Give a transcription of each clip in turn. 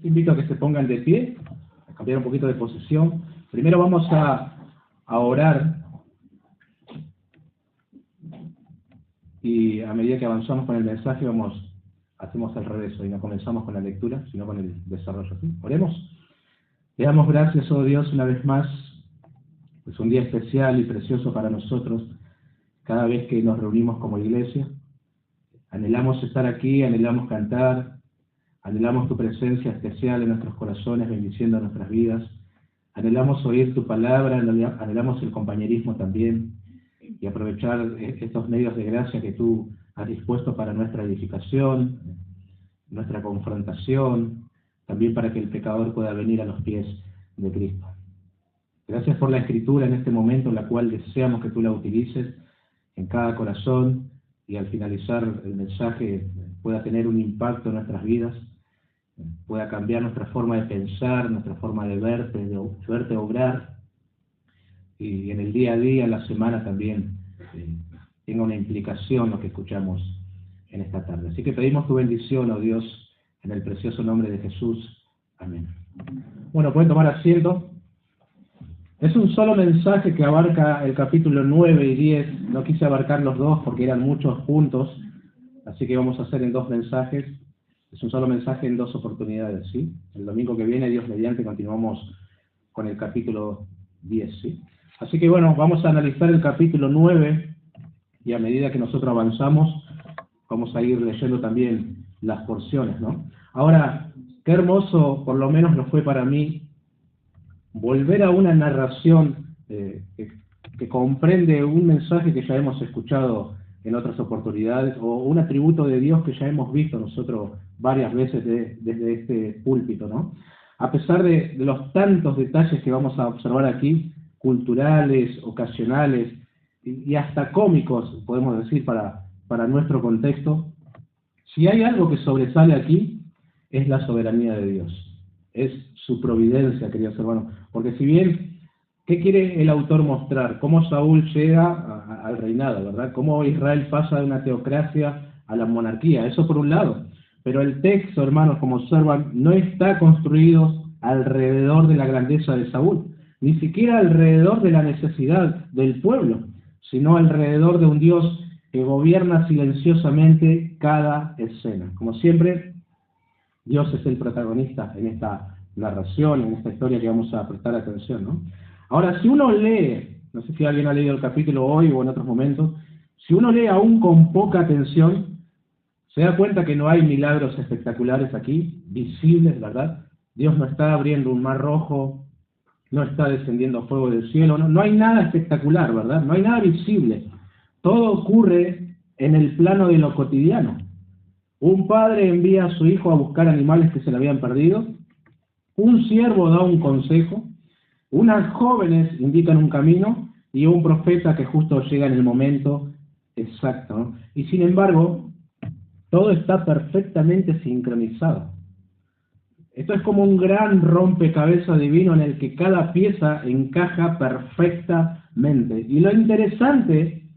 Invito a que se pongan de pie, a cambiar un poquito de posición. Primero vamos a orar y a medida que avanzamos con el mensaje hacemos al revés. Hoy no comenzamos con la lectura, sino con el desarrollo. ¿Sí? Oremos. Le damos gracias, oh Dios, una vez más. Es un día especial y precioso para nosotros. Cada vez que nos reunimos como iglesia, anhelamos estar aquí, anhelamos cantar, anhelamos tu presencia especial en nuestros corazones, bendiciendo nuestras vidas. Anhelamos oír tu palabra, anhelamos el compañerismo también y aprovechar estos medios de gracia que tú has dispuesto para nuestra edificación, nuestra confrontación, también para que el pecador pueda venir a los pies de Cristo. Gracias por la Escritura en este momento, en la cual deseamos que tú la utilices en cada corazón y al finalizar el mensaje pueda tener un impacto en nuestras vidas, pueda cambiar nuestra forma de pensar, nuestra forma de verte obrar, y en el día a día, en la semana también, tenga una implicación lo que escuchamos en esta tarde. Así que pedimos tu bendición, oh Dios, en el precioso nombre de Jesús. Amén. Bueno, pueden tomar asiento. Es un solo mensaje que abarca el capítulo 9 y 10. No quise abarcar los dos porque eran muchos juntos, así que vamos a hacer en dos mensajes. Es un solo mensaje en dos oportunidades, ¿sí? El domingo que viene, Dios mediante, continuamos con el capítulo 10, ¿sí? Así que bueno, vamos a analizar el capítulo 9 y a medida que nosotros avanzamos, vamos a ir leyendo también las porciones, ¿no? Ahora, qué hermoso, por lo menos lo fue para mí, volver a una narración que comprende un mensaje que ya hemos escuchado en otras oportunidades, o un atributo de Dios que ya hemos visto nosotros varias veces desde este púlpito, ¿no? A pesar de los tantos detalles que vamos a observar aquí, culturales, ocasionales y hasta cómicos, podemos decir, para nuestro contexto, si hay algo que sobresale aquí, es la soberanía de Dios, es su providencia, queridos hermanos, porque si bien, ¿qué quiere el autor mostrar? Cómo Saúl llega al reinado, ¿verdad? Cómo Israel pasa de una teocracia a la monarquía, eso por un lado. Pero el texto, hermanos, como observan, no está construido alrededor de la grandeza de Saúl, ni siquiera alrededor de la necesidad del pueblo, sino alrededor de un Dios que gobierna silenciosamente cada escena. Como siempre, Dios es el protagonista en esta narración, en esta historia que vamos a prestar atención, ¿no? Ahora, si uno lee, no sé si alguien ha leído el capítulo hoy o en otros momentos, si uno lee aún con poca atención, se da cuenta que no hay milagros espectaculares aquí, visibles, ¿verdad? Dios no está abriendo un mar rojo, no está descendiendo fuego del cielo, no hay nada espectacular, ¿verdad? No hay nada visible. Todo ocurre en el plano de lo cotidiano. Un padre envía a su hijo a buscar animales que se le habían perdido, un siervo da un consejo, unas jóvenes indican un camino y un profeta que justo llega en el momento exacto, ¿no? Y sin embargo, todo está perfectamente sincronizado. Esto es como un gran rompecabezas divino en el que cada pieza encaja perfectamente. Y lo interesante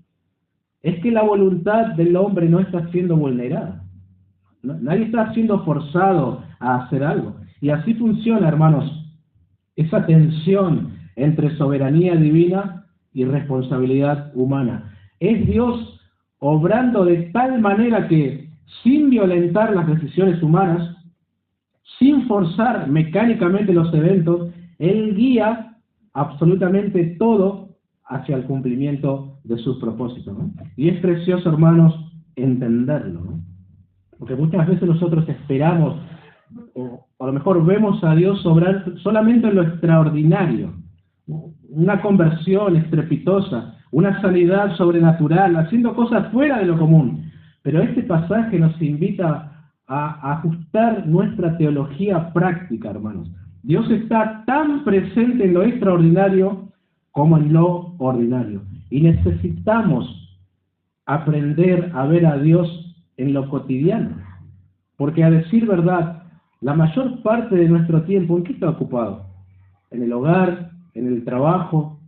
es que la voluntad del hombre no está siendo vulnerada. Nadie está siendo forzado a hacer algo. Y así funciona, hermanos, esa tensión entre soberanía divina y responsabilidad humana. Es Dios obrando de tal manera que, sin violentar las decisiones humanas, sin forzar mecánicamente los eventos, Él guía absolutamente todo hacia el cumplimiento de sus propósitos, ¿no? Y es precioso, hermanos, entenderlo, ¿no? Porque muchas veces nosotros esperamos, o a lo mejor vemos a Dios obrar solamente en lo extraordinario, una conversión estrepitosa, una sanidad sobrenatural, haciendo cosas fuera de lo común. Pero este pasaje nos invita a ajustar nuestra teología práctica, hermanos. Dios está tan presente en lo extraordinario como en lo ordinario. Y necesitamos aprender a ver a Dios en lo cotidiano. Porque a decir verdad, la mayor parte de nuestro tiempo, ¿en qué está ocupado? En el hogar, en el trabajo,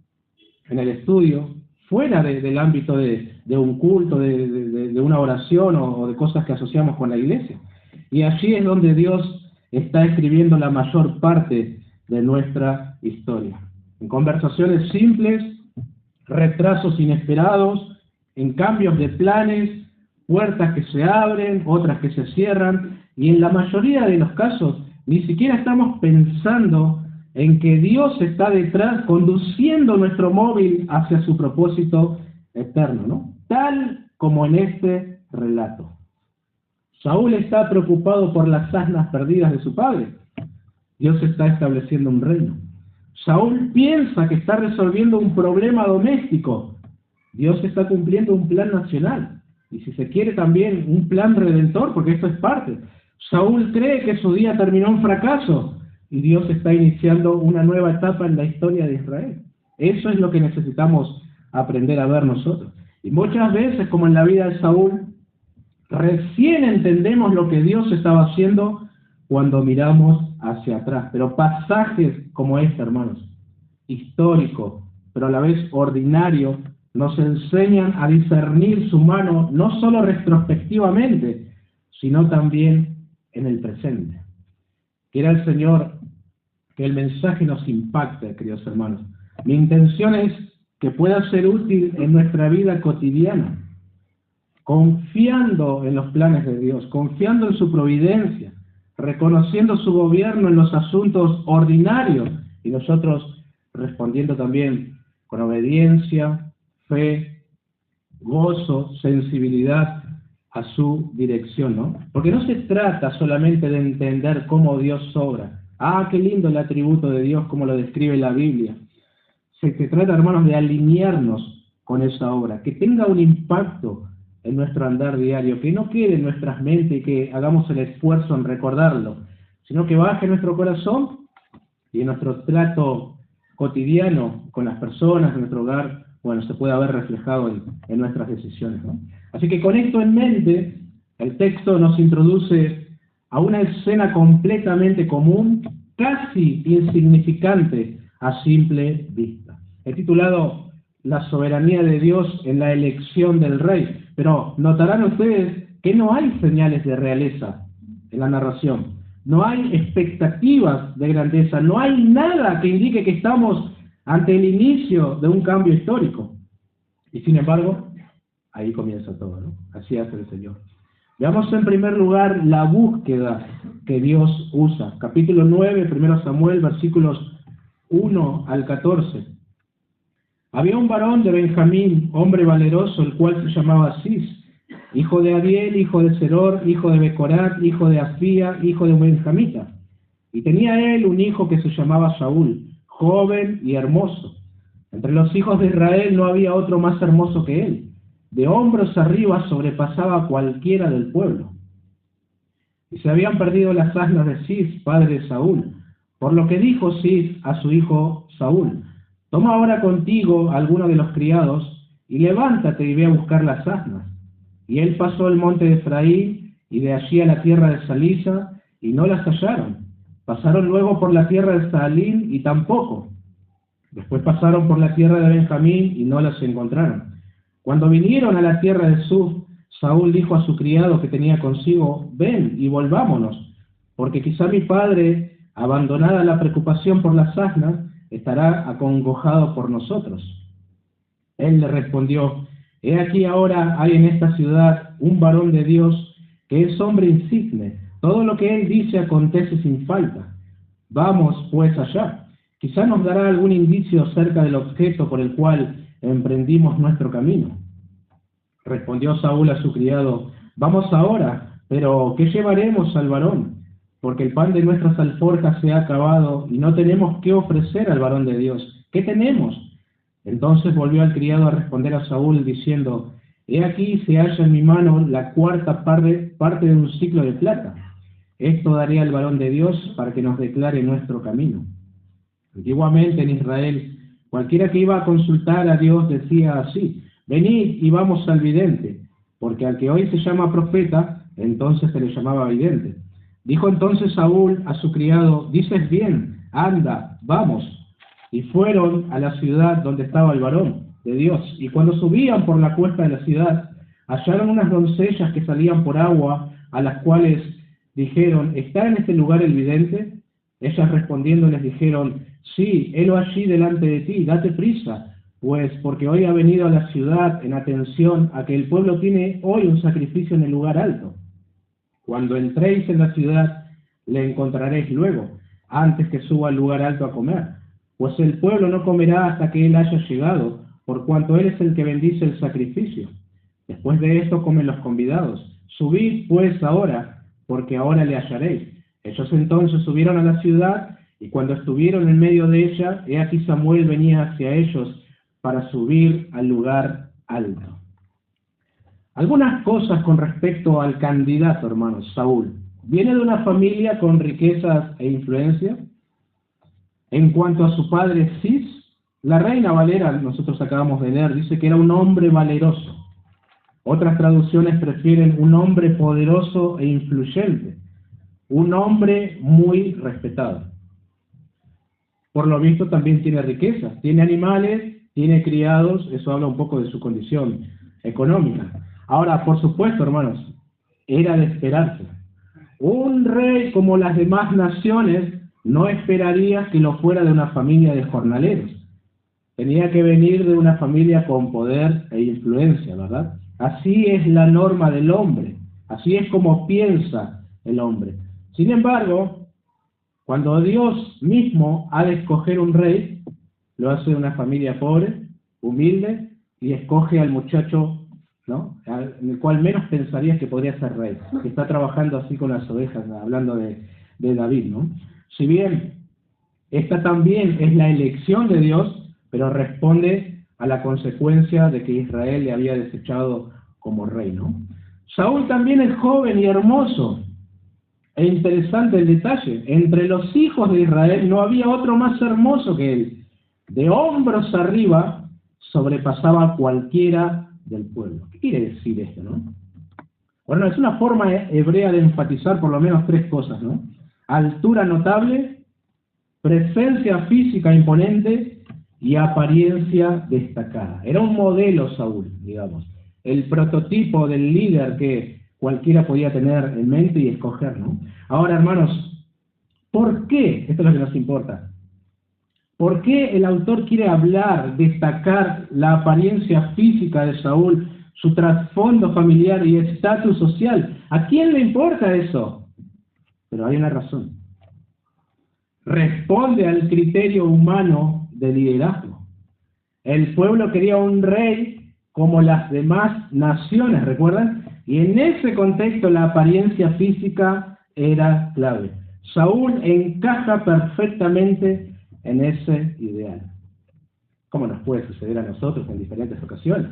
en el estudio, fuera del ámbito de un culto, de una oración o de cosas que asociamos con la iglesia. Y allí es donde Dios está escribiendo la mayor parte de nuestra historia. En conversaciones simples, retrasos inesperados, en cambios de planes, puertas que se abren, otras que se cierran, y en la mayoría de los casos ni siquiera estamos pensando en que Dios está detrás conduciendo nuestro móvil hacia su propósito eterno, ¿no? Tal como en este relato. Saúl está preocupado por las asnas perdidas de su padre. Dios está estableciendo un reino. Saúl piensa que está resolviendo un problema doméstico. Dios está cumpliendo un plan nacional. Y si se quiere también un plan redentor, porque esto es parte. Saúl cree que su día terminó en fracaso y Dios está iniciando una nueva etapa en la historia de Israel. Eso es lo que necesitamos aprender a ver nosotros. Y muchas veces, como en la vida de Saúl, recién entendemos lo que Dios estaba haciendo cuando miramos hacia atrás. Pero pasajes como este, hermanos, histórico, pero a la vez ordinario, nos enseñan a discernir su mano no solo retrospectivamente, sino también en el presente. Quiera el Señor que el mensaje nos impacte, queridos hermanos. Mi intención es que pueda ser útil en nuestra vida cotidiana, confiando en los planes de Dios, confiando en su providencia, reconociendo su gobierno en los asuntos ordinarios y nosotros respondiendo también con obediencia, fe, gozo, sensibilidad a su dirección, ¿no? Porque no se trata solamente de entender cómo Dios obra. Ah, qué lindo el atributo de Dios, como lo describe la Biblia. Se trata, hermanos, de alinearnos con esa obra, que tenga un impacto en nuestro andar diario, que no quede en nuestras mentes y que hagamos el esfuerzo en recordarlo, sino que baje en nuestro corazón y en nuestro trato cotidiano con las personas, en nuestro hogar, bueno, se puede haber reflejado en nuestras decisiones, ¿no? Así que con esto en mente, el texto nos introduce a una escena completamente común, casi insignificante a simple vista. He titulado La soberanía de Dios en la elección del rey, pero notarán ustedes que no hay señales de realeza en la narración, no hay expectativas de grandeza, no hay nada que indique que estamos ante el inicio de un cambio histórico. Y sin embargo, ahí comienza todo, ¿no? Así hace el Señor. Veamos en primer lugar la búsqueda que Dios usa. Capítulo 9, 1 Samuel, versículos 1 al 14. Había un varón de Benjamín, hombre valeroso, el cual se llamaba Cis, hijo de Adiel, hijo de Seror, hijo de Becorat, hijo de Afía, hijo de Benjamita. Y tenía él un hijo que se llamaba Saúl, joven y hermoso. Entre los hijos de Israel no había otro más hermoso que él. De hombros arriba sobrepasaba a cualquiera del pueblo. Y se habían perdido las asnas de Cis, padre de Saúl, por lo que dijo Cis a su hijo Saúl: toma ahora contigo a alguno de los criados y levántate y ve a buscar las asnas. Y él pasó el monte de Efraín y de allí a la tierra de Salisa y no las hallaron. Pasaron luego por la tierra de Saalín y tampoco. Después pasaron por la tierra de Benjamín y no las encontraron. Cuando vinieron a la tierra de Suf, Saúl dijo a su criado que tenía consigo: ven y volvámonos, porque quizá mi padre, abandonada la preocupación por las asnas, estará acongojado por nosotros. Él le respondió: he aquí ahora hay en esta ciudad un varón de Dios que es hombre insigne. Todo lo que él dice acontece sin falta. Vamos pues allá. Quizá nos dará algún indicio acerca del objeto por el cual emprendimos nuestro camino. Respondió Saúl a su criado: vamos ahora, pero ¿qué llevaremos al varón? Porque el pan de nuestras alforjas se ha acabado y no tenemos qué ofrecer al varón de Dios. ¿Qué tenemos? Entonces volvió el criado a responder a Saúl diciendo: he aquí se halla en mi mano la cuarta parte de un siclo de plata. Esto daré al varón de Dios para que nos declare nuestro camino. Antiguamente en Israel, cualquiera que iba a consultar a Dios decía así: venid y vamos al vidente, porque al que hoy se llama profeta, entonces se le llamaba vidente. Dijo entonces Saúl a su criado: dices bien, anda, vamos. Y fueron a la ciudad donde estaba el varón de Dios. Y cuando subían por la cuesta de la ciudad, hallaron unas doncellas que salían por agua, a las cuales dijeron, ¿está en este lugar el vidente? Ellas respondiendo les dijeron, sí, helo allí delante de ti, date prisa, pues porque hoy ha venido a la ciudad en atención a que el pueblo tiene hoy un sacrificio en el lugar alto. Cuando entréis en la ciudad, le encontraréis luego, antes que suba al lugar alto a comer. Pues el pueblo no comerá hasta que él haya llegado, por cuanto él es el que bendice el sacrificio. Después de esto comen los convidados. Subid pues ahora, porque ahora le hallaréis. Ellos entonces subieron a la ciudad, y cuando estuvieron en medio de ella, he aquí Samuel venía hacia ellos para subir al lugar alto. Algunas cosas con respecto al candidato, hermanos, Saúl. Viene de una familia con riquezas e influencia. En cuanto a su padre Cis, la Reina Valera, nosotros acabamos de leer, dice que era un hombre valeroso. Otras traducciones prefieren un hombre poderoso e influyente, un hombre muy respetado. Por lo visto también tiene riqueza, tiene animales, tiene criados, eso habla un poco de su condición económica. Ahora, por supuesto, hermanos, era de esperarse. Un rey como las demás naciones no esperaría que lo fuera de una familia de jornaleros. Tenía que venir de una familia con poder e influencia, ¿verdad? Así es la norma del hombre, así es como piensa el hombre. Sin embargo, cuando Dios mismo ha de escoger un rey, lo hace de una familia pobre, humilde, y escoge al muchacho, ¿no?, en el cual menos pensarías que podría ser rey, que está trabajando así con las ovejas, hablando de David, ¿no? Si bien esta también es la elección de Dios, pero responde a la consecuencia de que Israel le había desechado como rey, ¿no? Saúl también es joven y hermoso. E interesante el detalle, entre los hijos de Israel no había otro más hermoso que él. De hombros arriba sobrepasaba a cualquiera del pueblo. ¿Qué quiere decir esto, no? Bueno, es una forma hebrea de enfatizar por lo menos tres cosas, ¿no? Altura notable, presencia física imponente y apariencia destacada. Era un modelo Saúl, digamos, el prototipo del líder que cualquiera podía tener en mente y escoger, ¿no? Ahora, hermanos, ¿por qué? Esto es lo que nos importa. ¿Por qué el autor quiere hablar, destacar la apariencia física de Saúl, su trasfondo familiar y estatus social? ¿A quién le importa eso? Pero hay una razón. Responde al criterio humano de liderazgo. El pueblo quería un rey como las demás naciones, ¿recuerdan? Y en ese contexto la apariencia física era clave. Saúl encaja perfectamente en ese ideal. ¿Cómo nos puede suceder a nosotros en diferentes ocasiones?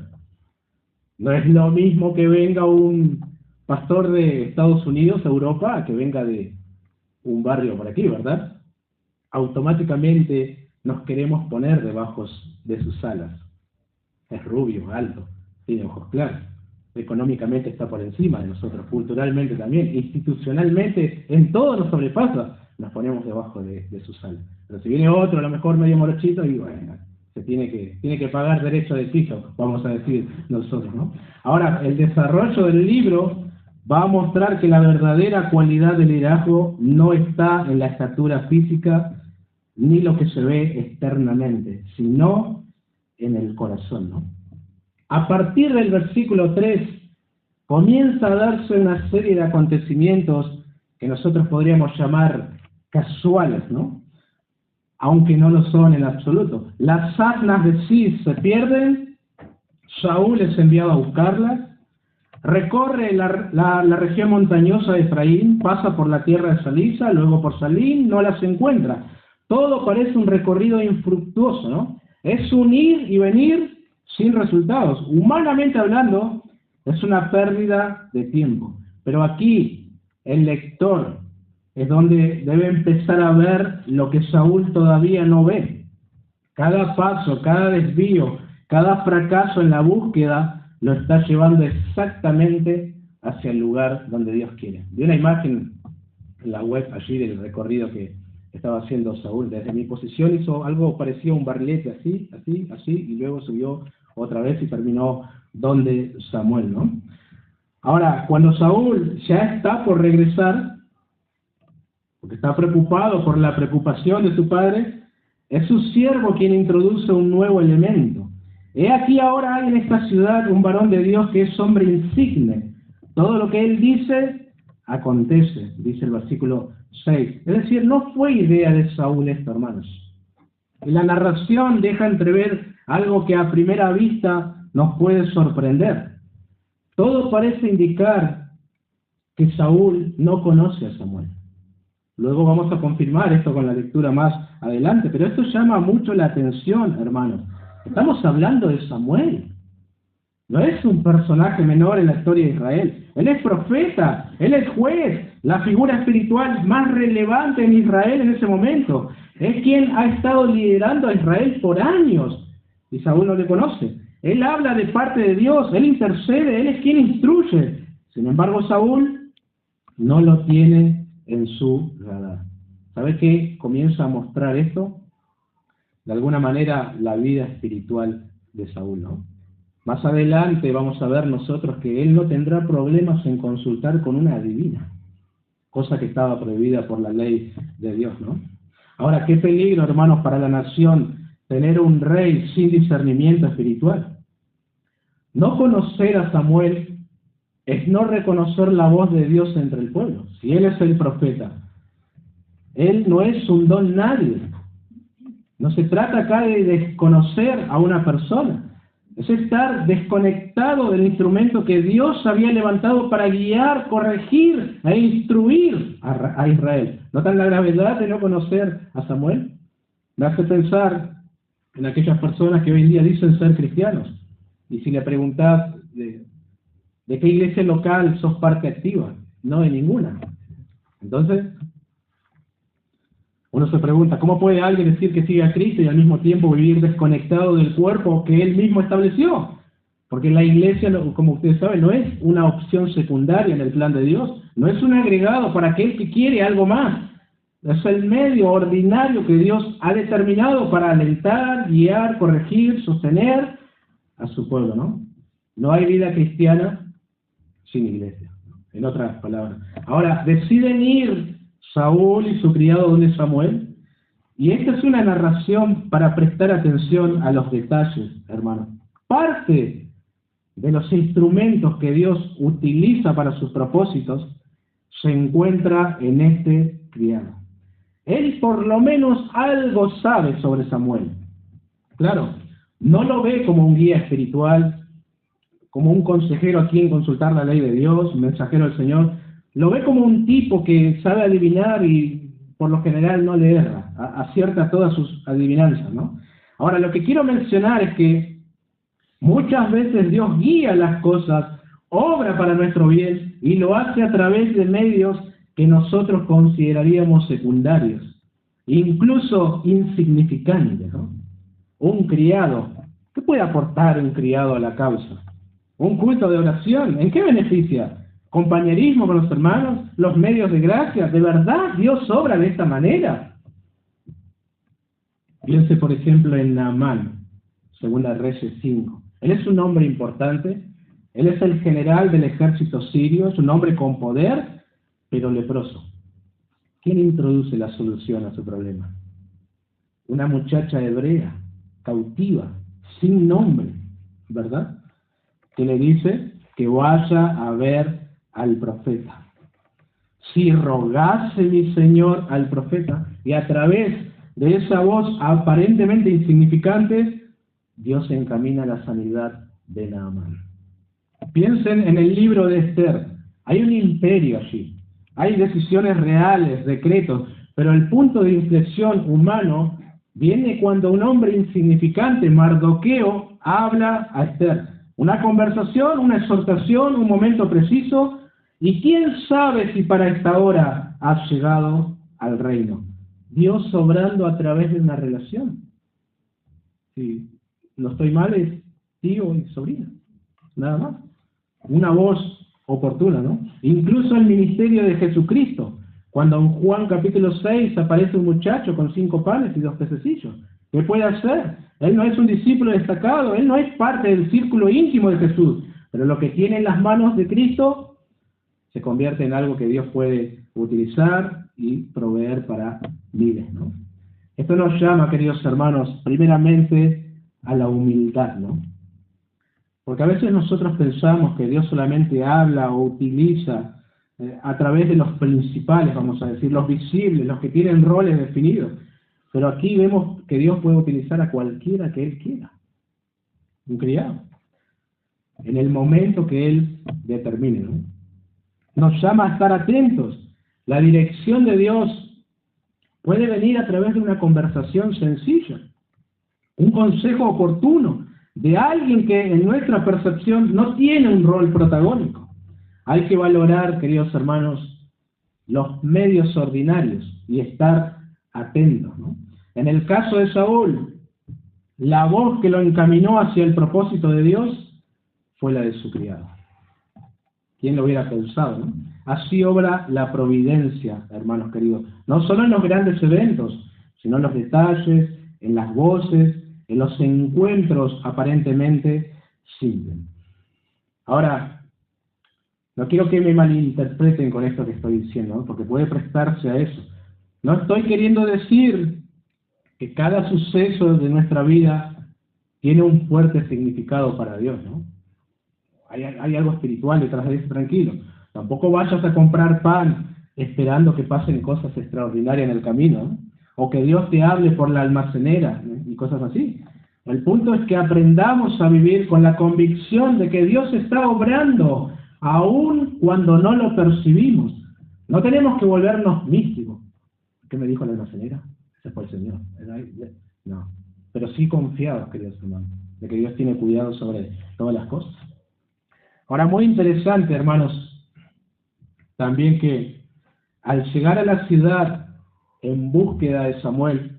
No es lo mismo que venga un pastor de Estados Unidos a Europa a que venga de un barrio por aquí, ¿verdad? Automáticamente nos queremos poner debajo de sus alas. Es rubio, alto, tiene ojos claros. Económicamente está por encima de nosotros, culturalmente también, institucionalmente, en todo nos sobrepasa, nos ponemos debajo de sus alas. Pero si viene otro, a lo mejor medio morochito, y bueno, se tiene que pagar derecho de piso, vamos a decir nosotros, ¿no? Ahora, el desarrollo del libro va a mostrar que la verdadera cualidad del liderazgo no está en la estatura física ni lo que se ve externamente, sino en el corazón, ¿no? A partir del versículo 3 comienza a darse una serie de acontecimientos que nosotros podríamos llamar casuales, ¿no? Aunque no lo son en absoluto. Las asnas de Cis se pierden, Saúl es enviado a buscarlas, recorre la región montañosa de Efraín, pasa por la tierra de Salisa, luego por Salín, no las encuentra. Todo parece un recorrido infructuoso, ¿no? Es un ir y venir sin resultados. Humanamente hablando, es una pérdida de tiempo. Pero aquí, el lector es donde debe empezar a ver lo que Saúl todavía no ve. Cada paso, cada desvío, cada fracaso en la búsqueda lo está llevando exactamente hacia el lugar donde Dios quiere. Vi una imagen en la web allí del recorrido que estaba haciendo Saúl. Desde mi posición hizo algo parecido a un barrilete, así, y luego subió otra vez y terminó donde Samuel, ¿no? Ahora, cuando Saúl ya está por regresar, porque está preocupado por la preocupación de su padre, es su siervo quien introduce un nuevo elemento. He aquí ahora hay en esta ciudad un varón de Dios que es hombre insigne. Todo lo que él dice, acontece, dice el versículo 6. Es decir, no fue idea de Saúl esto, hermanos. Y la narración deja entrever algo que a primera vista nos puede sorprender. Todo parece indicar que Saúl no conoce a Samuel. Luego vamos a confirmar esto con la lectura más adelante, pero esto llama mucho la atención, hermanos. Estamos hablando de Samuel. No es un personaje menor en la historia de Israel. Él es profeta, él es juez, la figura espiritual más relevante en Israel en ese momento. Es quien ha estado liderando a Israel por años. Y Saúl no le conoce. Él habla de parte de Dios, él intercede, él es quien instruye. Sin embargo, Saúl no lo tiene en su radar. ¿Sabe qué comienza a mostrar esto? De alguna manera, la vida espiritual de Saúl, ¿no? Más adelante vamos a ver nosotros que él no tendrá problemas en consultar con una adivina, cosa que estaba prohibida por la ley de Dios, ¿no? Ahora, qué peligro, hermanos, para la nación tener un rey sin discernimiento espiritual. No conocer a Samuel es no reconocer la voz de Dios entre el pueblo. Si él es el profeta, él no es un don nadie. No se trata acá de desconocer a una persona. Es estar desconectado del instrumento que Dios había levantado para guiar, corregir e instruir a Israel. ¿Notan la gravedad de no conocer a Samuel? Me hace pensar en aquellas personas que hoy en día dicen ser cristianos. Y si le preguntás de qué iglesia local sos parte activa, no de ninguna. Entonces, uno se pregunta, ¿cómo puede alguien decir que sigue a Cristo y al mismo tiempo vivir desconectado del cuerpo que Él mismo estableció? Porque la iglesia, como ustedes saben, no es una opción secundaria en el plan de Dios, no es un agregado para aquel que quiere algo más. Es el medio ordinario que Dios ha determinado para alentar, guiar, corregir, sostener a su pueblo, ¿no? No hay vida cristiana sin iglesia, en otras palabras. Ahora, deciden ir Saúl y su criado donde Samuel, y esta es una narración para prestar atención a los detalles, hermanos. Parte de los instrumentos que Dios utiliza para sus propósitos se encuentra en este criado. Él por lo menos algo sabe sobre Samuel. Claro, no lo ve como un guía espiritual, como un consejero a quien consultar la ley de Dios, un mensajero del Señor. Lo ve como un tipo que sabe adivinar y por lo general no le erra, acierta todas sus adivinanzas, ¿no? Ahora, lo que quiero mencionar es que muchas veces Dios guía las cosas, obra para nuestro bien y lo hace a través de medios que nosotros consideraríamos secundarios, incluso insignificantes, ¿no? Un criado, ¿qué puede aportar un criado a la causa? Un culto de oración, ¿en qué beneficia? ¿Compañerismo con los hermanos? ¿Los medios de gracia? ¿De verdad Dios obra de esta manera? Piense, por ejemplo, en Naamán, Segunda Reyes 5. Él es un hombre importante, él es el general del ejército sirio, es un hombre con poder, pero leproso. ¿Quién introduce la solución a su problema? Una muchacha hebrea, cautiva, sin nombre, ¿verdad? Que le dice que vaya a ver al profeta. Si rogase mi Señor al profeta, y a través de esa voz aparentemente insignificante, Dios encamina la sanidad de Naamán. Piensen en el libro de Esther. Hay un imperio allí. Hay decisiones reales, decretos, pero el punto de inflexión humano viene cuando un hombre insignificante, Mardoqueo, habla a Esther. Una conversación, una exhortación, un momento preciso, y quién sabe si para esta hora has llegado al reino. Dios obrando a través de una relación. Si no estoy mal, es tío y sobrina, nada más. Una voz oportuna, ¿no? Incluso el ministerio de Jesucristo, cuando en Juan capítulo 6 aparece un muchacho con 5 panes y 2 pececillos. ¿Qué puede hacer? Él no es un discípulo destacado, él no es parte del círculo íntimo de Jesús, pero lo que tiene en las manos de Cristo se convierte en algo que Dios puede utilizar y proveer para miles, ¿no? Esto nos llama, queridos hermanos, primeramente a la humildad, ¿no? Porque a veces nosotros pensamos que Dios solamente habla o utiliza a través de los principales, vamos a decir, los visibles, los que tienen roles definidos. Pero aquí vemos que Dios puede utilizar a cualquiera que Él quiera. Un criado. En el momento que Él determine, ¿no? Nos llama a estar atentos. La dirección de Dios puede venir a través de una conversación sencilla, un consejo oportuno de alguien que en nuestra percepción no tiene un rol protagónico. Hay que valorar, queridos hermanos, los medios ordinarios y estar atentos, ¿no? En el caso de Saúl, la voz que lo encaminó hacia el propósito de Dios fue la de su criado. ¿Quién lo hubiera pensado, no? Así obra la providencia, hermanos queridos. No solo en los grandes eventos, sino en los detalles, en las voces, en los encuentros aparentemente simples. Ahora, no quiero que me malinterpreten con esto que estoy diciendo, ¿no? Porque puede prestarse a eso. No estoy queriendo decir que cada suceso de nuestra vida tiene un fuerte significado para Dios, ¿no? Hay algo espiritual detrás de eso, tranquilo. Tampoco vayas a comprar pan esperando que pasen cosas extraordinarias en el camino, ¿no? O que Dios te hable por la almacenera, ¿no? Y cosas así. El punto es que aprendamos a vivir con la convicción de que Dios está obrando, aun cuando no lo percibimos. No tenemos que volvernos místicos. ¿Qué me dijo la almacenera? Ese fue el Señor. No. Pero sí confiados, queridos hermanos, de que Dios tiene cuidado sobre todas las cosas. Ahora, muy interesante, hermanos, también que al llegar a la ciudad en búsqueda de Samuel,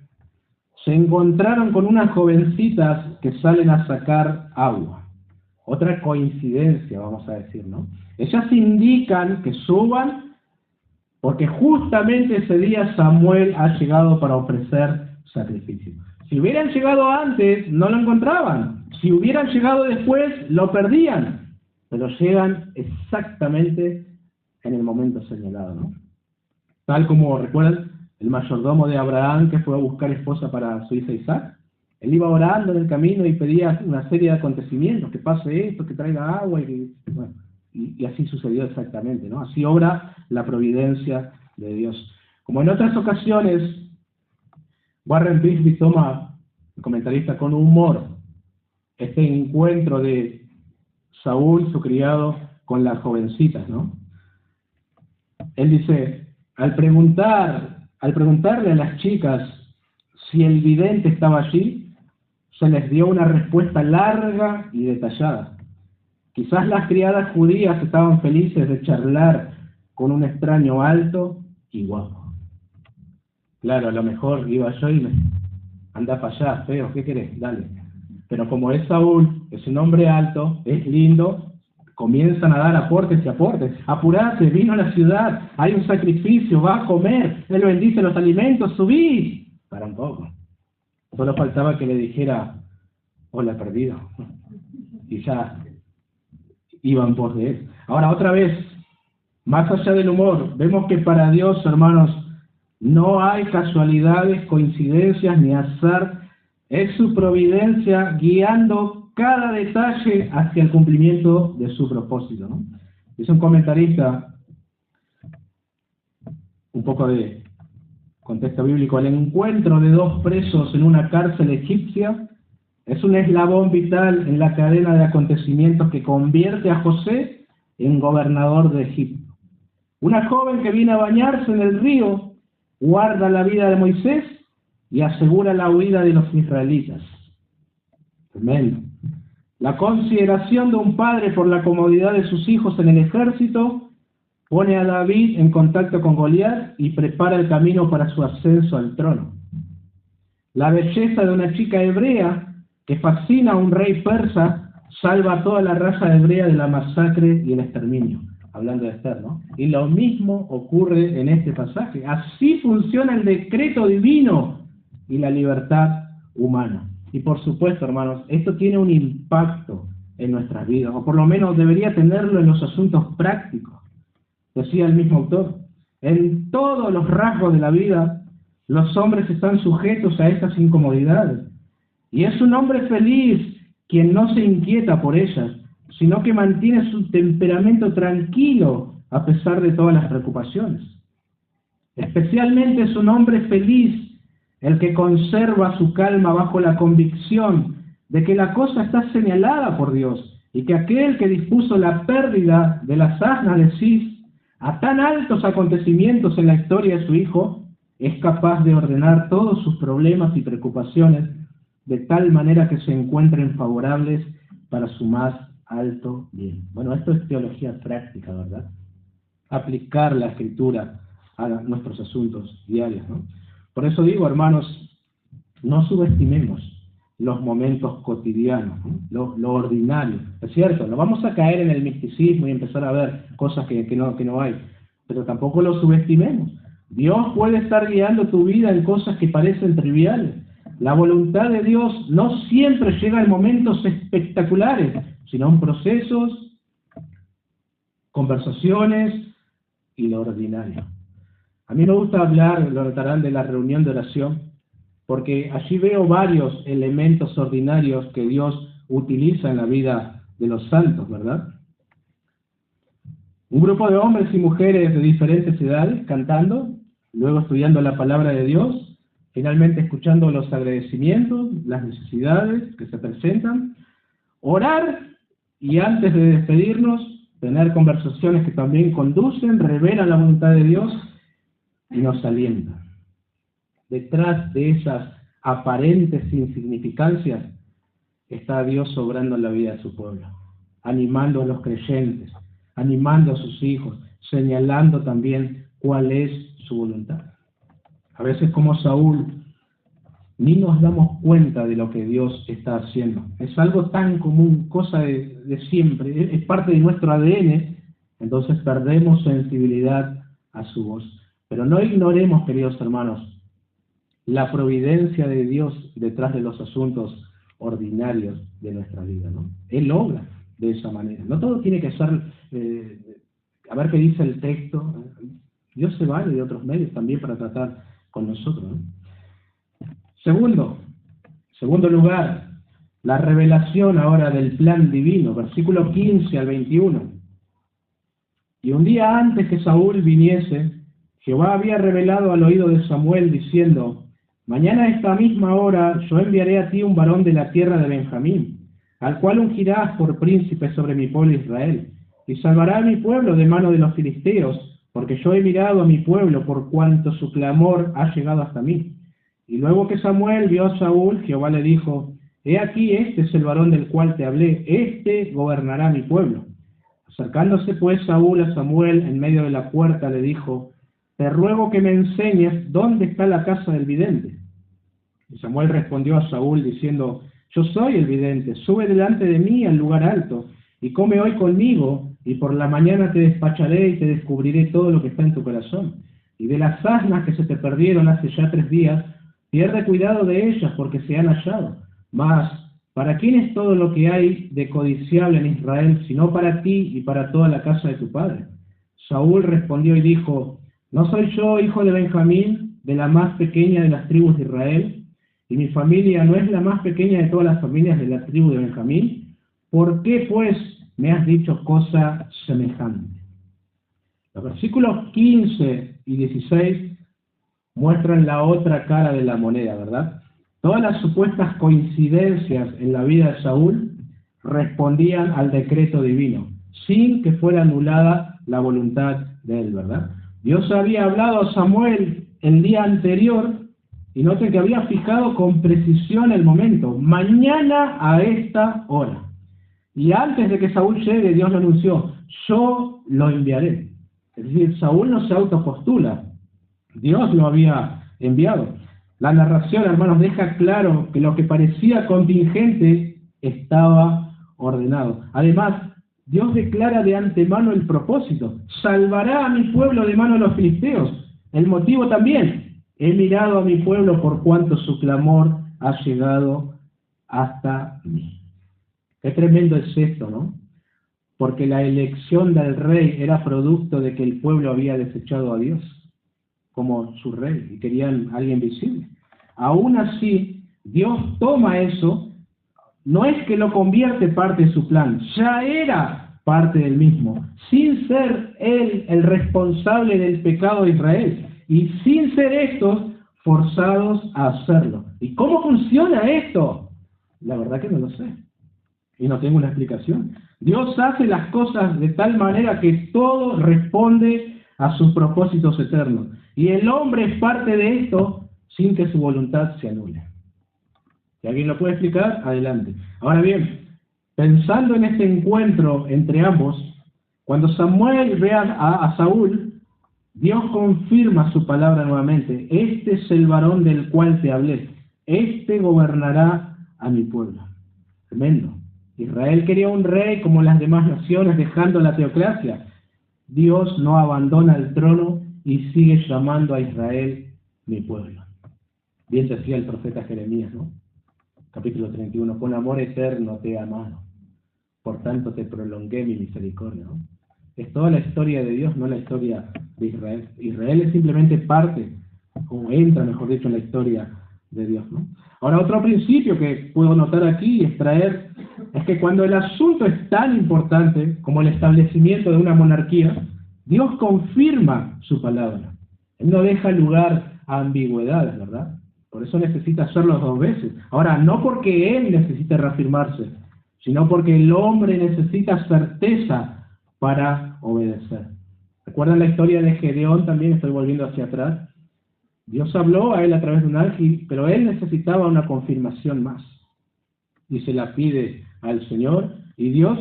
se encontraron con unas jovencitas que salen a sacar agua. Otra coincidencia, vamos a decir, ¿no? Ellas indican que suban porque justamente ese día Samuel ha llegado para ofrecer sacrificio. Si hubieran llegado antes, no lo encontraban. Si hubieran llegado después, lo perdían. Pero llegan exactamente en el momento señalado, ¿no? Tal como, ¿recuerdan? El mayordomo de Abraham que fue a buscar esposa para su hija Isaac. Él iba orando en el camino y pedía una serie de acontecimientos, que pase esto, que traiga agua, y así sucedió exactamente, ¿no? Así obra la providencia de Dios. Como en otras ocasiones, Warren Wiersbe toma, el comentarista, con humor este encuentro de Saúl, su criado, con las jovencitas, ¿no? Él dice, al preguntarle a las chicas si el vidente estaba allí, se les dio una respuesta larga y detallada. Quizás las criadas judías estaban felices de charlar con un extraño alto y guapo. Claro, a lo mejor iba yo y me anda para allá, feo, ¿qué querés? Dale. Pero como es Saúl, es un hombre alto, es lindo, comienzan a dar aportes y aportes. Apurate, vino a la ciudad, hay un sacrificio, va a comer, Él bendice los alimentos, subí. Para un poco. Solo faltaba que le dijera, hola, perdido. Y ya iban por de él. Ahora, otra vez, más allá del humor, vemos que para Dios, hermanos, no hay casualidades, coincidencias ni azar. Es su providencia guiando cada detalle hacia el cumplimiento de su propósito, ¿no? Es un comentarista, un poco de contexto bíblico, el encuentro de dos presos en una cárcel egipcia es un eslabón vital en la cadena de acontecimientos que convierte a José en gobernador de Egipto. Una joven que viene a bañarse en el río guarda la vida de Moisés y asegura la huida de los israelitas. Tremendo. La consideración de un padre por la comodidad de sus hijos en el ejército pone a David en contacto con Goliat y prepara el camino para su ascenso al trono. La belleza de una chica hebrea que fascina a un rey persa salva a toda la raza hebrea de la masacre y el exterminio. Hablando de Esther, ¿no? Y lo mismo ocurre en este pasaje. Así funciona el decreto divino y la libertad humana. Y por supuesto, hermanos, esto tiene un impacto en nuestras vidas, o por lo menos debería tenerlo en los asuntos prácticos. Decía el mismo autor, En todos los rasgos de la vida, los hombres están sujetos a estas incomodidades. Y es un hombre feliz quien no se inquieta por ellas, sino que mantiene su temperamento tranquilo a pesar de todas las preocupaciones. Especialmente es un hombre feliz el que conserva su calma bajo la convicción de que la cosa está señalada por Dios y que aquel que dispuso la pérdida de las asnas de Cis a tan altos acontecimientos en la historia de su hijo es capaz de ordenar todos sus problemas y preocupaciones de tal manera que se encuentren favorables para su más alto bien. Bueno, esto es teología práctica, ¿verdad? Aplicar la Escritura a nuestros asuntos diarios, ¿no? Por eso digo, hermanos, no subestimemos los momentos cotidianos, ¿no? Lo ordinario. Es cierto, no vamos a caer en el misticismo y empezar a ver cosas que no hay, pero tampoco lo subestimemos. Dios puede estar guiando tu vida en cosas que parecen triviales. La voluntad de Dios no siempre llega en momentos espectaculares, sino en procesos, conversaciones y lo ordinario. A mí me gusta hablar, lo notarán, de la reunión de oración, porque allí veo varios elementos ordinarios que Dios utiliza en la vida de los santos, ¿verdad? Un grupo de hombres y mujeres de diferentes edades cantando, luego estudiando la palabra de Dios, finalmente escuchando los agradecimientos, las necesidades que se presentan, orar y antes de despedirnos, tener conversaciones que también conducen, revelan la voluntad de Dios y nos alientan. Detrás de esas aparentes insignificancias está Dios obrando en la vida de su pueblo, animando a los creyentes, animando a sus hijos, señalando también cuál es su voluntad. A veces, como Saúl, ni nos damos cuenta de lo que Dios está haciendo. Es algo tan común, cosa de siempre, es parte de nuestro ADN, entonces perdemos sensibilidad a su voz. Pero no ignoremos, queridos hermanos, la providencia de Dios detrás de los asuntos ordinarios de nuestra vida, ¿no? Él obra de esa manera. No todo tiene que ser, a ver qué dice el texto. Dios se vale de otros medios también para tratar con nosotros, ¿no? Segundo lugar, la revelación ahora del plan divino, versículo 15 al 21. Y un día antes que Saúl viniese, Jehová había revelado al oído de Samuel diciendo: mañana a esta misma hora yo enviaré a ti un varón de la tierra de Benjamín, al cual ungirás por príncipe sobre mi pueblo Israel, y salvará a mi pueblo de mano de los filisteos, porque yo he mirado a mi pueblo por cuanto su clamor ha llegado hasta mí. Y luego que Samuel vio a Saúl, Jehová le dijo: he aquí, este es el varón del cual te hablé, este gobernará mi pueblo. Acercándose pues Saúl a Samuel en medio de la puerta, le dijo: te ruego que me enseñes dónde está la casa del vidente. Y Samuel respondió a Saúl diciendo: yo soy el vidente, sube delante de mí al lugar alto, y come hoy conmigo, y por la mañana te despacharé y te descubriré todo lo que está en tu corazón. Y de las asnas que se te perdieron hace ya 3 días, pierde cuidado de ellas, porque se han hallado. Mas, ¿para quién es todo lo que hay de codiciable en Israel, sino para ti y para toda la casa de tu padre? Saúl respondió y dijo: ¿no soy yo hijo de Benjamín, de la más pequeña de las tribus de Israel? ¿Y mi familia no es la más pequeña de todas las familias de la tribu de Benjamín? ¿Por qué, pues, me has dicho cosa semejante? Los versículos 15 y 16 muestran la otra cara de la moneda, ¿verdad? Todas las supuestas coincidencias en la vida de Saúl respondían al decreto divino, sin que fuera anulada la voluntad de él, ¿verdad? Dios había hablado a Samuel el día anterior, y noten que había fijado con precisión el momento: mañana a esta hora. Y antes de que Saúl llegue, Dios lo anunció: yo lo enviaré. Es decir, Saúl no se autopostula, Dios lo había enviado. La narración, hermanos, deja claro que lo que parecía contingente estaba ordenado. Además, Dios declara de antemano el propósito: salvará a mi pueblo de mano de los filisteos. El motivo también: he mirado a mi pueblo por cuanto su clamor ha llegado hasta mí. Qué tremendo es esto, ¿no? porque la elección del rey era producto de que el pueblo había desechado a Dios como su rey y querían a alguien visible. Aún así, Dios toma eso, no es que lo convierte parte de su plan, ya era parte del mismo, sin ser él el responsable del pecado de Israel y sin ser estos forzados a hacerlo. ¿Y cómo funciona esto? La verdad que no lo sé y no tengo una explicación. Dios hace las cosas de tal manera que todo responde a sus propósitos eternos y el hombre es parte de esto sin que su voluntad se anule. Si alguien lo puede explicar, adelante. Ahora bien, pensando en este encuentro entre ambos, cuando Samuel ve a Saúl, Dios confirma su palabra nuevamente. Este es el varón del cual te hablé. Este gobernará a mi pueblo. Tremendo. Israel quería un rey como las demás naciones, dejando la teocracia. Dios no abandona el trono y sigue llamando a Israel mi pueblo. Bien decía el profeta Jeremías, ¿no? Capítulo 31, con amor eterno te he amado, por tanto te prolongué mi misericordia, ¿no? Es toda la historia de Dios, no la historia de Israel. Israel es simplemente parte, o entra, mejor dicho, en la historia de Dios, ¿no? Ahora, otro principio que puedo notar aquí y extraer es que cuando el asunto es tan importante como el establecimiento de una monarquía, Dios confirma su palabra. Él no deja lugar a ambigüedades, ¿verdad? Por eso necesita hacerlo 2 veces. Ahora, no porque él necesite reafirmarse, sino porque el hombre necesita certeza para obedecer. ¿Recuerdan la historia de Gedeón también? Estoy volviendo hacia atrás. Dios habló a él a través de un ángel, pero él necesitaba una confirmación más. Y se la pide al Señor, y Dios,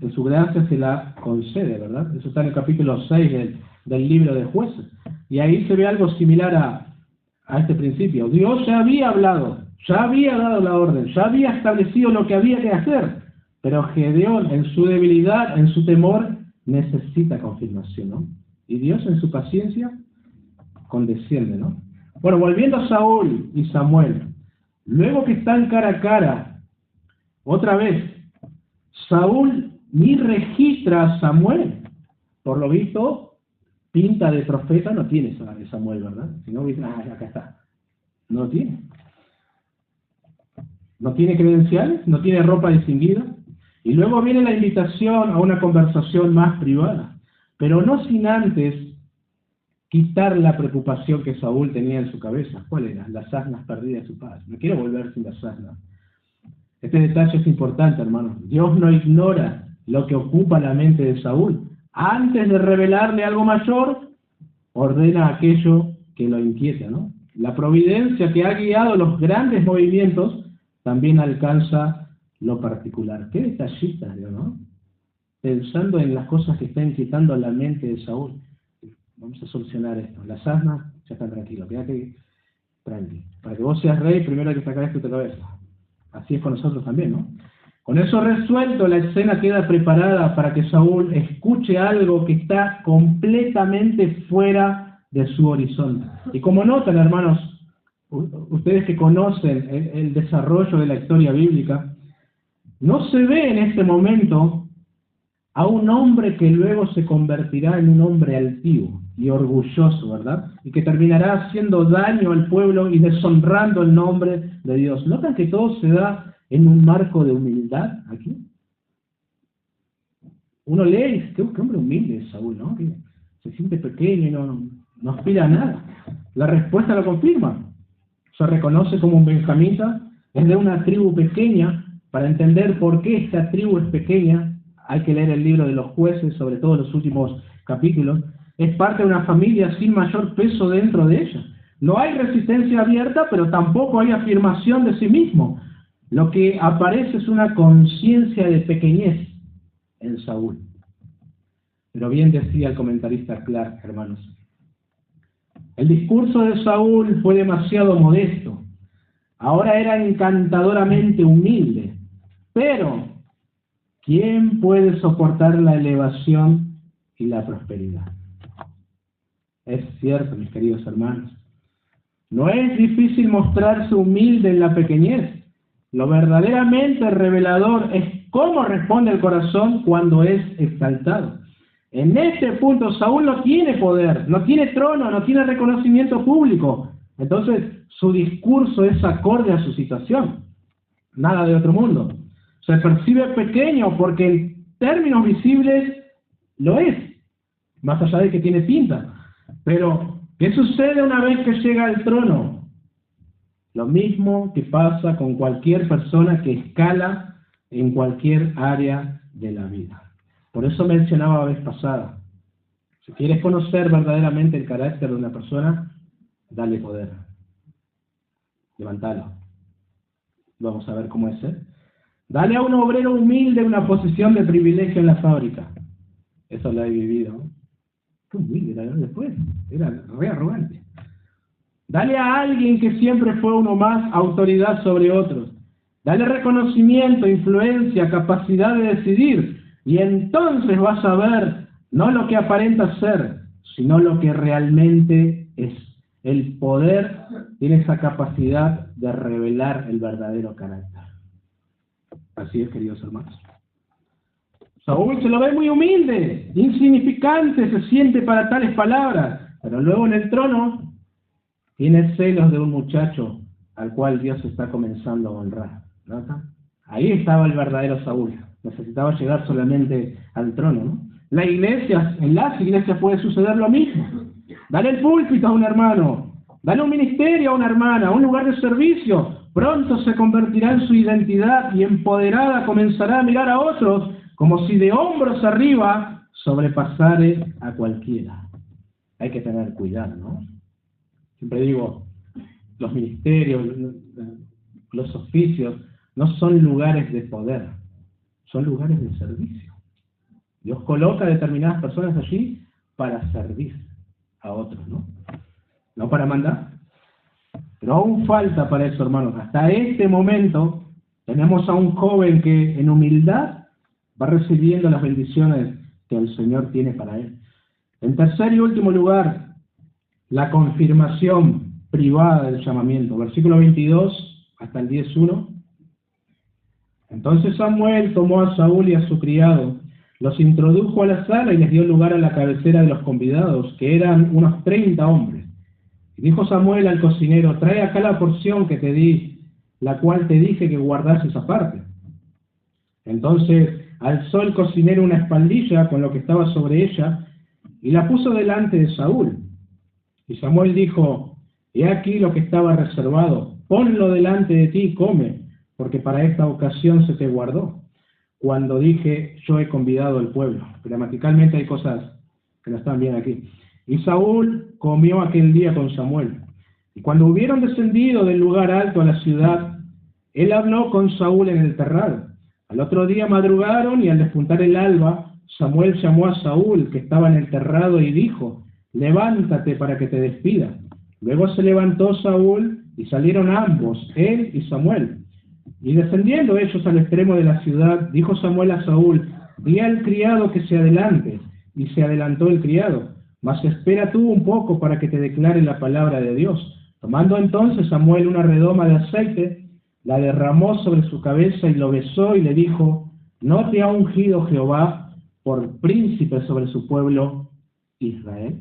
en su gracia, se la concede, ¿verdad? Eso está en el capítulo 6 del libro de Jueces. Y ahí se ve algo similar a este principio. Dios ya había hablado, ya había dado la orden, ya había establecido lo que había que hacer, pero Gedeón, en su debilidad, en su temor, necesita confirmación, ¿no? Y Dios, en su paciencia, condesciende, ¿no? Bueno, volviendo a Saúl y Samuel, luego que están cara a cara, otra vez, Saúl ni registra a Samuel. Por lo visto, pinta de profeta no tiene Samuel, ¿verdad? Si no, acá está. No tiene. No tiene credenciales, no tiene ropa distinguida. Y luego viene la invitación a una conversación más privada. Pero no sin antes quitar la preocupación que Saúl tenía en su cabeza. ¿Cuál era? Las asnas perdidas de su padre. No quiero volver sin las asnas. Este detalle es importante, hermanos. Dios no ignora lo que ocupa la mente de Saúl. Antes de revelarle algo mayor, ordena aquello que lo inquieta, ¿no? La providencia que ha guiado los grandes movimientos también alcanza lo particular. Qué detallista, ¿no? Pensando en las cosas que están inquietando la mente de Saúl. Vamos a solucionar esto. Las asnas ya están tranquilos, quédate tranquilo. Para que vos seas rey, primero hay que sacar esto de tu cabeza. Así es con nosotros también, ¿no? Con eso resuelto, la escena queda preparada para que Saúl escuche algo que está completamente fuera de su horizonte. Y como notan, hermanos, ustedes que conocen el desarrollo de la historia bíblica, no se ve en este momento a un hombre que luego se convertirá en un hombre altivo y orgulloso, ¿verdad? Y que terminará haciendo daño al pueblo y deshonrando el nombre de Dios. ¿Notan que todo se da en un marco de humildad aquí? Uno lee y dice, qué hombre humilde es Saúl, ¿no? Que se siente pequeño y no aspira a nada. La respuesta lo confirma. Se reconoce como un benjamita, es de una tribu pequeña. Para entender por qué esta tribu es pequeña, hay que leer el libro de los Jueces, sobre todo los últimos capítulos. Es parte de una familia sin mayor peso dentro de ella. No hay resistencia abierta, pero tampoco hay afirmación de sí mismo. Lo que aparece es una conciencia de pequeñez en Saúl. Pero bien decía el comentarista Clark, hermanos, el discurso de Saúl fue demasiado modesto. Ahora era encantadoramente humilde. Pero, ¿quién puede soportar la elevación y la prosperidad? Es cierto, mis queridos hermanos. No es difícil mostrarse humilde en la pequeñez. Lo verdaderamente revelador es cómo responde el corazón cuando es exaltado. En este punto Saúl no tiene poder, no tiene trono, no tiene reconocimiento público. Entonces su discurso es acorde a su situación. Nada de otro mundo. Se percibe pequeño porque en términos visibles lo es, más allá de que tiene pinta. Pero, ¿qué sucede una vez que llega al trono? Lo mismo que pasa con cualquier persona que escala en cualquier área de la vida. Por eso mencionaba la vez pasada, si quieres conocer verdaderamente el carácter de una persona, dale poder. Levántalo. Vamos a ver cómo es, ¿eh? Dale a un obrero humilde una posición de privilegio en la fábrica. Eso lo he vivido, ¿no? Qué humilde era después. Era re arrogante. Dale a alguien que siempre fue uno más autoridad sobre otros. Dale reconocimiento, influencia, capacidad de decidir. Y entonces vas a ver no lo que aparenta ser, sino lo que realmente es. El poder tiene esa capacidad de revelar el verdadero carácter. Así es, queridos hermanos. Saúl se lo ve muy humilde, insignificante, se siente para tales palabras, pero luego en el trono tiene celos de un muchacho al cual Dios está comenzando a honrar. ¿Nota? Ahí estaba el verdadero Saúl. Necesitaba llegar solamente al trono, ¿no? En las iglesias puede suceder lo mismo. Dale el púlpito a un hermano, dale un ministerio a una hermana, un lugar de servicio. Pronto se convertirá en su identidad y empoderada comenzará a mirar a otros como si de hombros arriba sobrepasare a cualquiera. Hay que tener cuidado, ¿no? Siempre digo, los ministerios, los oficios, no son lugares de poder, son lugares de servicio. Dios coloca a determinadas personas allí para servir a otros, ¿no? No para mandar. Pero aún falta para eso, hermanos. Hasta este momento tenemos a un joven que en humildad va recibiendo las bendiciones que el Señor tiene para él. En tercer y último lugar, la confirmación privada del llamamiento. Versículo 22 hasta el 10:1. Entonces Samuel tomó a Saúl y a su criado, los introdujo a la sala y les dio lugar a la cabecera de los convidados, que eran unos 30 hombres. Y dijo Samuel al cocinero: trae acá la porción que te di, la cual te dije que guardases aparte. Entonces alzó el cocinero una espaldilla con lo que estaba sobre ella y la puso delante de Saúl. Y Samuel dijo: he aquí lo que estaba reservado, ponlo delante de ti y come, porque para esta ocasión se te guardó. Cuando dije, yo he convidado al pueblo. Gramaticalmente hay cosas que no están bien aquí. Y Saúl comió aquel día con Samuel. Y cuando hubieron descendido del lugar alto a la ciudad, él habló con Saúl en el terrado. Al otro día madrugaron y al despuntar el alba, Samuel llamó a Saúl, que estaba en el terrado, y dijo: levántate para que te despida. Luego se levantó Saúl y salieron ambos, él y Samuel. Y descendiendo ellos al extremo de la ciudad, dijo Samuel a Saúl: di al criado que se adelante. Y se adelantó el criado. Mas espera tú un poco para que te declare la palabra de Dios. Tomando entonces Samuel una redoma de aceite, la derramó sobre su cabeza y lo besó y le dijo: ¿no te ha ungido Jehová por príncipe sobre su pueblo Israel?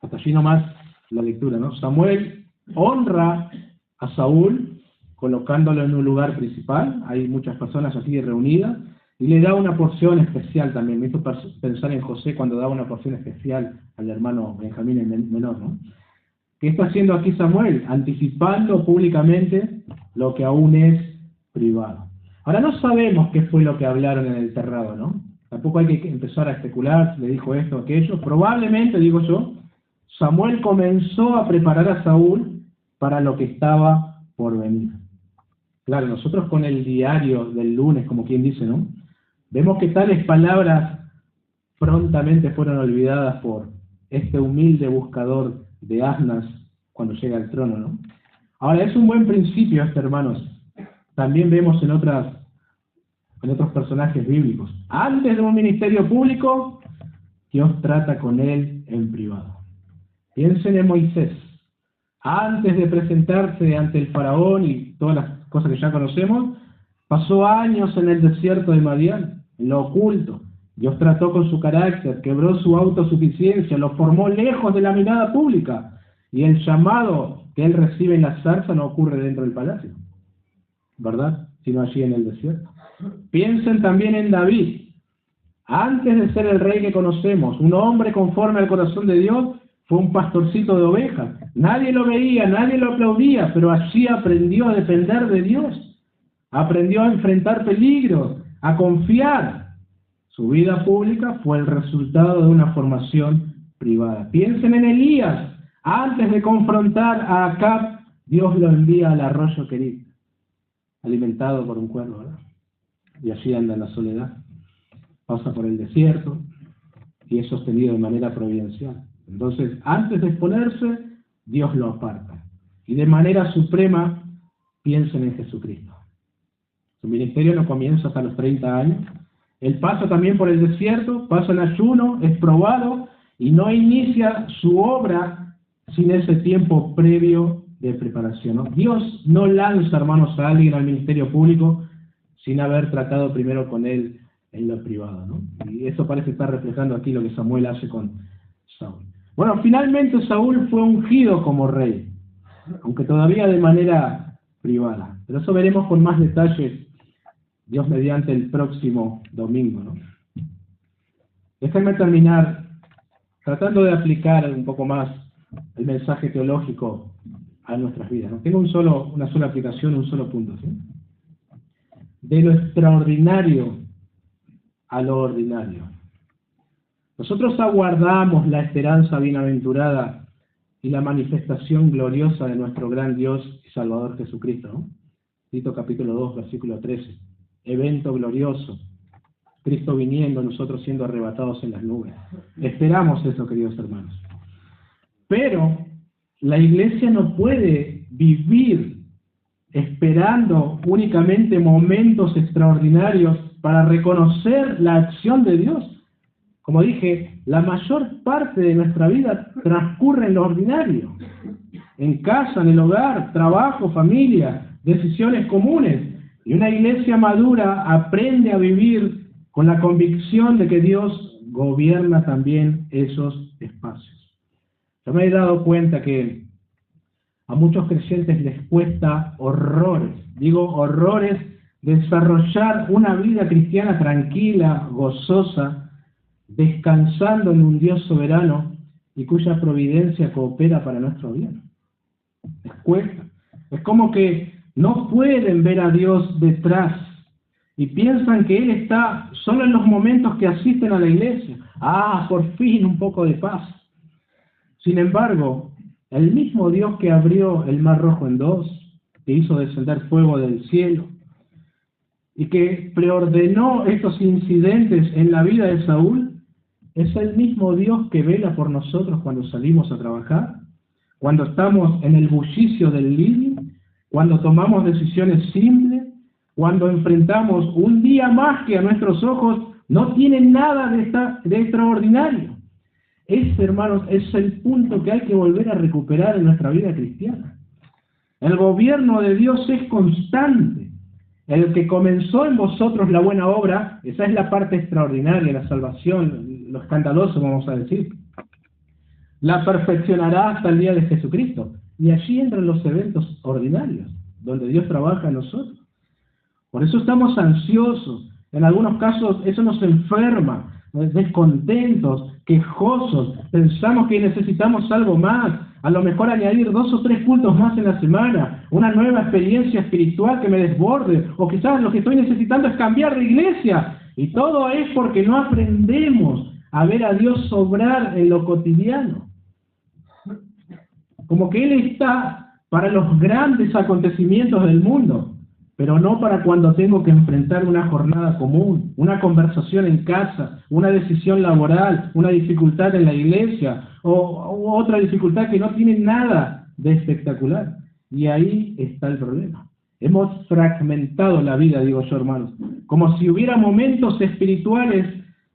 Hasta allí nomás la lectura, ¿no? Samuel honra a Saúl colocándolo en un lugar principal. Hay muchas personas aquí reunidas, y le da una porción especial también. Me hizo pensar en José cuando daba una porción especial al hermano Benjamín el menor, ¿no? ¿Qué está haciendo aquí Samuel? Anticipando públicamente lo que aún es privado. Ahora no sabemos qué fue lo que hablaron en el terrado, ¿no? Tampoco hay que empezar a especular si le dijo esto o aquello. Probablemente, digo yo, Samuel comenzó a preparar a Saúl para lo que estaba por venir. Claro, nosotros con el diario del lunes, como quien dice, ¿no? Vemos que tales palabras prontamente fueron olvidadas por este humilde buscador de asnas cuando llega al trono, ¿no? Ahora, es un buen principio este, hermanos. También vemos en otros personajes bíblicos. Antes de un ministerio público, Dios trata con él en privado. Piensen en Moisés. Antes de presentarse ante el faraón y todas las cosas que ya conocemos, Pasó años en el desierto de Madián, en lo oculto. Dios trató con su carácter, quebró su autosuficiencia, lo formó lejos de la mirada pública. Y el llamado que él recibe en la zarza no ocurre dentro del palacio, ¿verdad? Sino allí en el desierto. Piensen también en David. Antes de ser el rey que conocemos, un hombre conforme al corazón de Dios, fue un pastorcito de ovejas. Nadie lo veía, nadie lo aplaudía, pero allí aprendió a depender de Dios. Aprendió a enfrentar peligros, a confiar. Su vida pública fue el resultado de una formación privada. Piensen en Elías. Antes de confrontar a Acab, Dios lo envía al arroyo Querit, alimentado por un cuervo, ¿verdad? Y allí anda en la soledad. Pasa por el desierto y es sostenido de manera providencial. Entonces, antes de exponerse, Dios lo aparta. Y de manera suprema, piensen en Jesucristo. Su ministerio no comienza hasta los 30 años. Él pasa también por el desierto, pasa en ayuno, es probado y no inicia su obra sin ese tiempo previo de preparación, ¿no? Dios no lanza, hermanos, a alguien al ministerio público sin haber tratado primero con él en lo privado, ¿no? Y eso parece estar reflejando aquí lo que Samuel hace con Saúl. Bueno, finalmente Saúl fue ungido como rey, aunque todavía de manera privada. Pero eso veremos con más detalles, Dios mediante, el próximo domingo, ¿no? Déjenme terminar tratando de aplicar un poco más el mensaje teológico a nuestras vidas, ¿no? Tengo una sola aplicación, un solo punto, ¿sí? De lo extraordinario a lo ordinario. Nosotros aguardamos la esperanza bienaventurada y la manifestación gloriosa de nuestro gran Dios y Salvador Jesucristo, ¿no? Tito capítulo 2, versículo 13. Evento glorioso. Cristo viniendo, nosotros siendo arrebatados en las nubes. Esperamos eso, queridos hermanos. Pero la iglesia no puede vivir esperando únicamente momentos extraordinarios para reconocer la acción de Dios. Como dije, la mayor parte de nuestra vida transcurre en lo ordinario. En casa, en el hogar, trabajo, familia, decisiones comunes. Y una iglesia madura aprende a vivir con la convicción de que Dios gobierna también esos espacios. Yo me he dado cuenta que a muchos creyentes les cuesta horrores, digo horrores, desarrollar una vida cristiana tranquila, gozosa, descansando en un Dios soberano y cuya providencia coopera para nuestro bien. Les cuesta. Es como que no pueden ver a Dios detrás y piensan que Él está solo en los momentos que asisten a la iglesia. Ah, por fin un poco de paz. Sin embargo, el mismo Dios que abrió el Mar Rojo en dos, que hizo descender fuego del cielo, y que preordenó estos incidentes en la vida de Saúl, es el mismo Dios que vela por nosotros cuando salimos a trabajar, cuando estamos en el bullicio del living, cuando tomamos decisiones simples, cuando enfrentamos un día más que a nuestros ojos no tiene nada de extraordinario. Ese, hermanos, es el punto que hay que volver a recuperar en nuestra vida cristiana. El gobierno de Dios es constante. El que comenzó en vosotros la buena obra, esa es la parte extraordinaria, la salvación, lo escandaloso, vamos a decir. La perfeccionará hasta el día de Jesucristo. Y allí entran los eventos ordinarios, donde Dios trabaja en nosotros. Por eso estamos ansiosos. En algunos casos eso nos enferma, descontentos, quejosos. Pensamos que necesitamos algo más. A lo mejor añadir 2 o 3 cultos más en la semana, una nueva experiencia espiritual que me desborde, o quizás lo que estoy necesitando es cambiar de iglesia. Y todo es porque no aprendemos a ver a Dios obrar en lo cotidiano. Como que Él está para los grandes acontecimientos del mundo, pero no para cuando tengo que enfrentar una jornada común, una conversación en casa, una decisión laboral, una dificultad en la iglesia, o otra dificultad que no tiene nada de espectacular. Y ahí está el problema. Hemos fragmentado la vida, digo yo, hermanos, como si hubiera momentos espirituales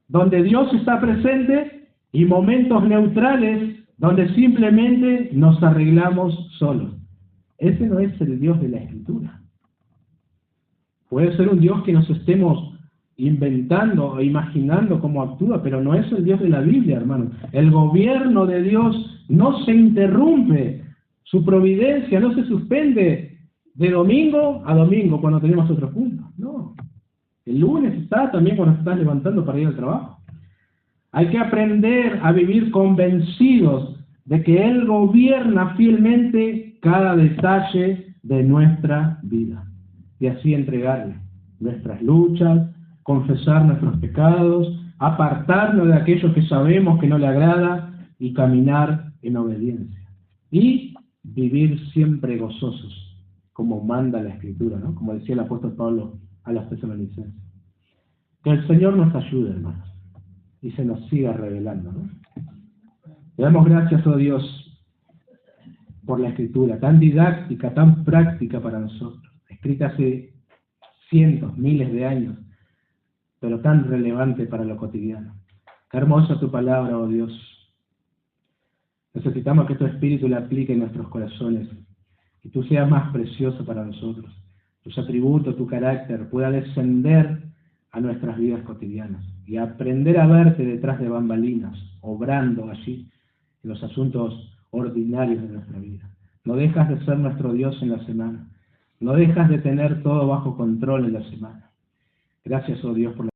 donde Dios está presente y momentos neutrales donde simplemente nos arreglamos solos. Ese no es el Dios de la Escritura. Puede ser un Dios que nos estemos inventando e imaginando cómo actúa, pero no es el Dios de la Biblia, hermano. El gobierno de Dios no se interrumpe, su providencia no se suspende de domingo a domingo cuando tenemos otro culto. No. El lunes está también cuando estás levantando para ir al trabajo. Hay que aprender a vivir convencidos de que Él gobierna fielmente cada detalle de nuestra vida. Y así entregarle nuestras luchas, confesar nuestros pecados, apartarnos de aquello que sabemos que no le agrada y caminar en obediencia. Y vivir siempre gozosos, como manda la Escritura, ¿no? Como decía el apóstol Pablo a los tesalonicenses. Que el Señor nos ayude, hermanos, y se nos siga revelando, ¿no? Le damos gracias, oh Dios, por la Escritura, tan didáctica, tan práctica para nosotros, escrita hace cientos, miles de años, pero tan relevante para lo cotidiano. Qué hermosa tu palabra, oh Dios. Necesitamos que tu Espíritu la aplique en nuestros corazones, y tú seas más precioso para nosotros. Tus atributos, tu carácter pueda descender a nuestras vidas cotidianas y aprender a verte detrás de bambalinas, obrando allí en los asuntos ordinarios de nuestra vida. No dejas de ser nuestro Dios en la semana. No dejas de tener todo bajo control en la semana. Gracias, oh Dios, por la